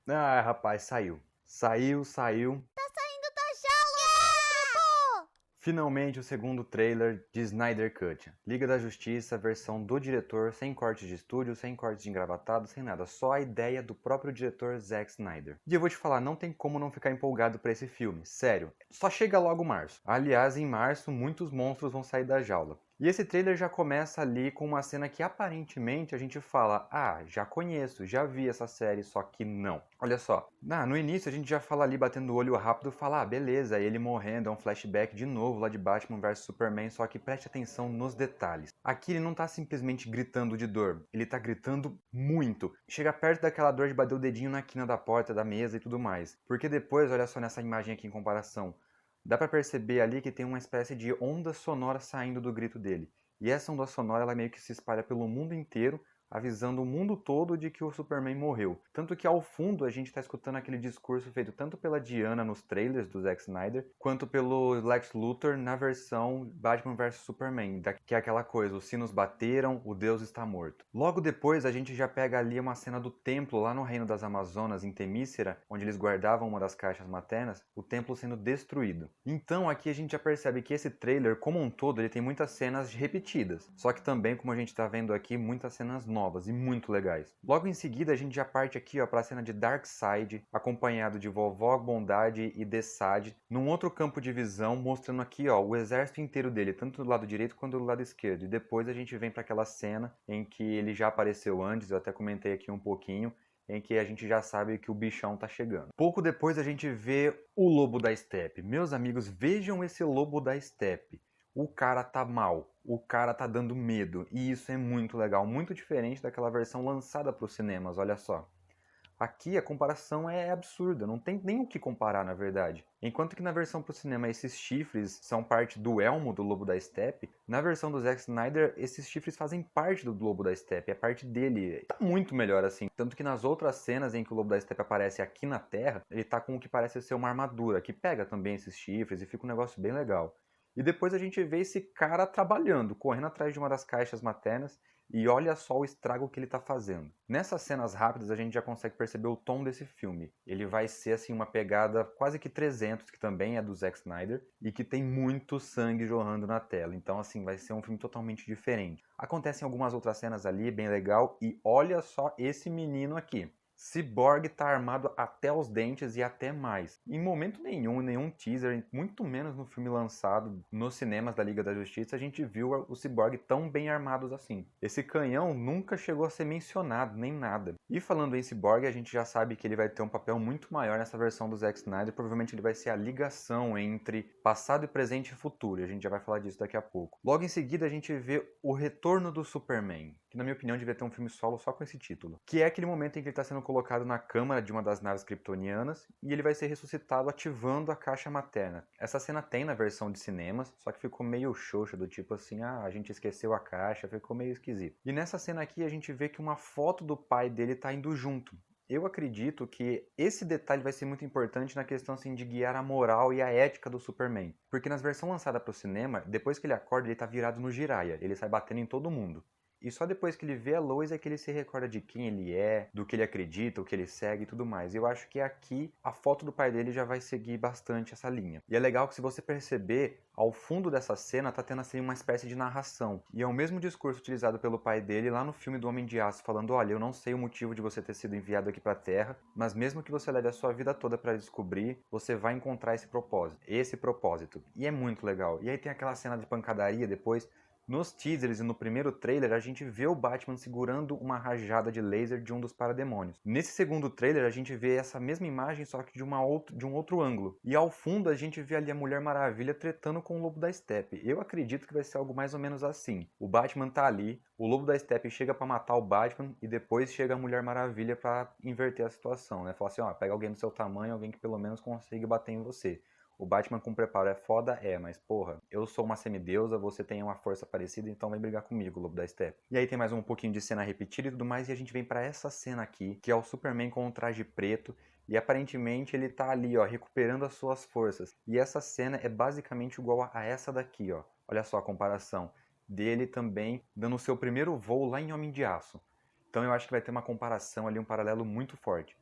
Ah, rapaz, saiu. Saiu. Tá saindo da jaula, monstro! Finalmente o segundo trailer de Snyder Cut. Liga da Justiça, versão do diretor, sem cortes de estúdio, sem cortes de engravatado, sem nada. Só a ideia do próprio diretor Zack Snyder. E eu vou te falar, não tem como não ficar empolgado pra esse filme. Sério. Só chega logo março. Aliás, em março, muitos monstros vão sair da jaula. E esse trailer já começa ali com uma cena que aparentemente a gente fala: ah, já conheço, já vi essa série, só que não. Olha só, no início a gente já fala ali batendo o olho rápido, fala: ah, beleza, ele morrendo, é um flashback de novo lá de Batman vs Superman, só que preste atenção nos detalhes. Aqui ele não tá simplesmente gritando de dor, ele tá gritando muito. Chega perto daquela dor de bater o dedinho na quina da porta, da mesa e tudo mais. Porque depois, olha só nessa imagem aqui em comparação, dá pra perceber ali que tem uma espécie de onda sonora saindo do grito dele. E essa onda sonora ela meio que se espalha pelo mundo inteiro, avisando o mundo todo de que o Superman morreu. Tanto que ao fundo a gente está escutando aquele discurso feito tanto pela Diana nos trailers do Zack Snyder, quanto pelo Lex Luthor na versão Batman vs Superman, que é aquela coisa, os sinos bateram, o Deus está morto. Logo depois a gente já pega ali uma cena do templo lá no Reino das Amazonas, em Temícera, onde eles guardavam uma das caixas maternas, o templo sendo destruído. Então aqui a gente já percebe que esse trailer, como um todo, ele tem muitas cenas repetidas, só que também, como a gente está vendo aqui, muitas cenas novas e muito legais. Logo em seguida a gente já parte aqui para a cena de Darkseid, acompanhado de Vovó Bondade e Desaad, num outro campo de visão, mostrando aqui o exército inteiro dele, tanto do lado direito quanto do lado esquerdo. E depois a gente vem para aquela cena em que ele já apareceu antes, eu até comentei aqui um pouquinho, em que a gente já sabe que o bichão tá chegando. Pouco depois a gente vê o Lobo da Steppe. Meus amigos, vejam esse Lobo da Steppe. O cara tá mal, o cara tá dando medo, e isso é muito legal, muito diferente daquela versão lançada para os cinemas, olha só. Aqui a comparação é absurda, não tem nem o que comparar na verdade. Enquanto que na versão pro cinema esses chifres são parte do elmo do Lobo da Steppe, na versão do Zack Snyder esses chifres fazem parte do Lobo da Steppe, é parte dele. Tá muito melhor assim. Tanto que nas outras cenas em que o Lobo da Steppe aparece aqui na Terra, ele tá com o que parece ser uma armadura, que pega também esses chifres e fica um negócio bem legal. E depois a gente vê esse cara trabalhando, correndo atrás de uma das caixas maternas e olha só o estrago que ele está fazendo. Nessas cenas rápidas a gente já consegue perceber o tom desse filme. Ele vai ser assim uma pegada quase que 300, que também é do Zack Snyder, e que tem muito sangue jorrando na tela. Então assim, vai ser um filme totalmente diferente. Acontecem algumas outras cenas ali, bem legal, e olha só esse menino aqui. Cyborg tá armado até os dentes e até mais. Em momento nenhum, em nenhum teaser, muito menos no filme lançado nos cinemas da Liga da Justiça, a gente viu o Cyborg tão bem armados assim. Esse canhão nunca chegou a ser mencionado, nem nada. E falando em Cyborg, a gente já sabe que ele vai ter um papel muito maior nessa versão do Zack Snyder, provavelmente ele vai ser a ligação entre passado e presente e futuro, e a gente já vai falar disso daqui a pouco. Logo em seguida a gente vê o retorno do Superman, que na minha opinião devia ter um filme solo só com esse título, que é aquele momento em que ele está sendo colocado na câmara de uma das naves kryptonianas e ele vai ser ressuscitado ativando a caixa materna. Essa cena tem na versão de cinemas, só que ficou meio xoxa, do tipo assim, a gente esqueceu a caixa, ficou meio esquisito. E nessa cena aqui a gente vê que uma foto do pai dele tá indo junto. Eu acredito que esse detalhe vai ser muito importante na questão assim, de guiar a moral e a ética do Superman. Porque nas versões lançadas para o cinema, depois que ele acorda, ele tá virado no giraia, ele sai batendo em todo mundo. E só depois que ele vê a Lois é que ele se recorda de quem ele é, do que ele acredita, o que ele segue e tudo mais. E eu acho que aqui a foto do pai dele já vai seguir bastante essa linha. E é legal que se você perceber, ao fundo dessa cena tá tendo assim uma espécie de narração. E é o mesmo discurso utilizado pelo pai dele lá no filme do Homem de Aço, falando: olha, eu não sei o motivo de você ter sido enviado aqui pra Terra, mas mesmo que você leve a sua vida toda para descobrir, você vai encontrar esse propósito. Esse propósito. E é muito legal. E aí tem aquela cena de pancadaria depois. Nos teasers e no primeiro trailer, a gente vê o Batman segurando uma rajada de laser de um dos parademônios. Nesse segundo trailer, a gente vê essa mesma imagem, só que de um outro ângulo. E ao fundo, a gente vê ali a Mulher Maravilha tretando com o Lobo da Steppe. Eu acredito que vai ser algo mais ou menos assim. O Batman tá ali, o Lobo da Steppe chega para matar o Batman e depois chega a Mulher Maravilha para inverter a situação, né? Falar assim, ó, pega alguém do seu tamanho, alguém que pelo menos consiga bater em você. O Batman com preparo é foda? É, mas porra, eu sou uma semideusa, você tem uma força parecida, então vem brigar comigo, Lobo da Steppe. E aí tem mais um pouquinho de cena repetida e tudo mais, e a gente vem para essa cena aqui, que é o Superman com um traje preto, e aparentemente ele tá ali, ó, recuperando as suas forças. E essa cena é basicamente igual a essa daqui, ó. Olha só a comparação. Dele também dando o seu primeiro voo lá em Homem de Aço. Então eu acho que vai ter uma comparação ali, um paralelo muito forte.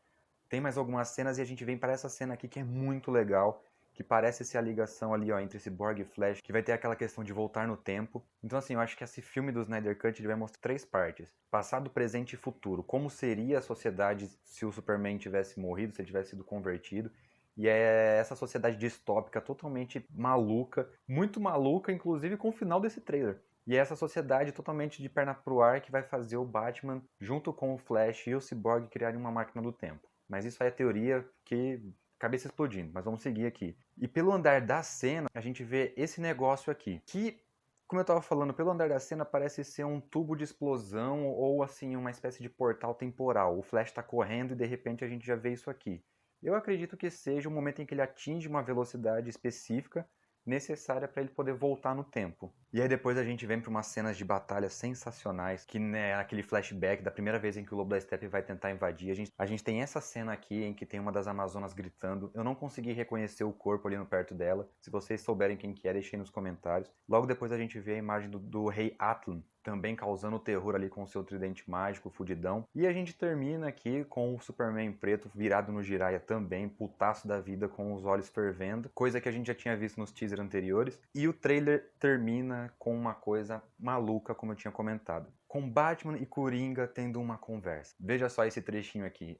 Tem mais algumas cenas e a gente vem para essa cena aqui que é muito legal, que parece ser a ligação ali, ó, entre Cyborg e Flash, que vai ter aquela questão de voltar no tempo. Então, assim, eu acho que esse filme do Snyder Cut ele vai mostrar 3 partes: passado, presente e futuro. Como seria a sociedade se o Superman tivesse morrido, se ele tivesse sido convertido. E é essa sociedade distópica totalmente maluca, muito maluca, inclusive com o final desse trailer. E é essa sociedade totalmente de perna pro ar que vai fazer o Batman, junto com o Flash e o Cyborg, criarem uma máquina do tempo. Mas isso aí é teoria que cabeça explodindo, mas vamos seguir aqui. E pelo andar da cena, a gente vê esse negócio aqui, que, como eu estava falando, pelo andar da cena parece ser um tubo de explosão ou assim uma espécie de portal temporal. O Flash está correndo e de repente a gente já vê isso aqui. Eu acredito que seja o momento em que ele atinge uma velocidade específica necessária para ele poder voltar no tempo. E aí depois a gente vem para umas cenas de batalha sensacionais, que né, aquele flashback da primeira vez em que o Lobo da Steppe vai tentar invadir. A gente tem essa cena aqui em que tem uma das Amazonas gritando. Eu não consegui reconhecer o corpo ali no perto dela. Se vocês souberem quem que é, deixem nos comentários. Logo depois a gente vê a imagem do Rei Atlan, também causando terror ali com o seu tridente mágico, fudidão. E a gente termina aqui com o Superman preto virado no Jiraiya também, putaço da vida, com os olhos fervendo, coisa que a gente já tinha visto nos teasers anteriores. E o trailer termina com uma coisa maluca, como eu tinha comentado, com Batman e Coringa tendo uma conversa. Veja só esse trechinho aqui.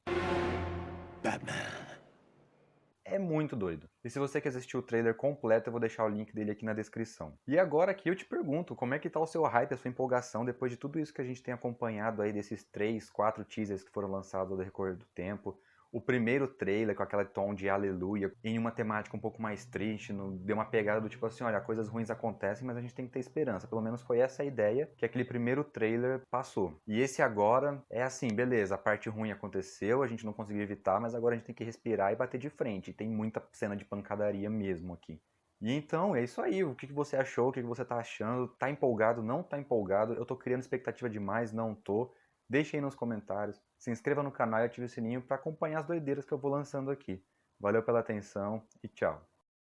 Batman. É muito doido. E se você quer assistir o trailer completo, eu vou deixar o link dele aqui na descrição. E agora aqui eu te pergunto, como é que tá o seu hype, a sua empolgação depois de tudo isso que a gente tem acompanhado aí desses 3, 4 teasers que foram lançados ao decorrer do tempo? O primeiro trailer com aquele tom de aleluia, em uma temática um pouco mais triste, deu uma pegada do tipo assim, olha, coisas ruins acontecem, mas a gente tem que ter esperança. Pelo menos foi essa a ideia que aquele primeiro trailer passou. E esse agora é assim, beleza, a parte ruim aconteceu, a gente não conseguiu evitar, mas agora a gente tem que respirar e bater de frente. E tem muita cena de pancadaria mesmo aqui. E então, é isso aí. O que você achou? O que você tá achando? Tá empolgado? Não tá empolgado? Eu tô criando expectativa demais? Não tô. Deixe aí nos comentários. Se inscreva no canal e ative o sininho para acompanhar as doideiras que eu vou lançando aqui. Valeu pela atenção e tchau.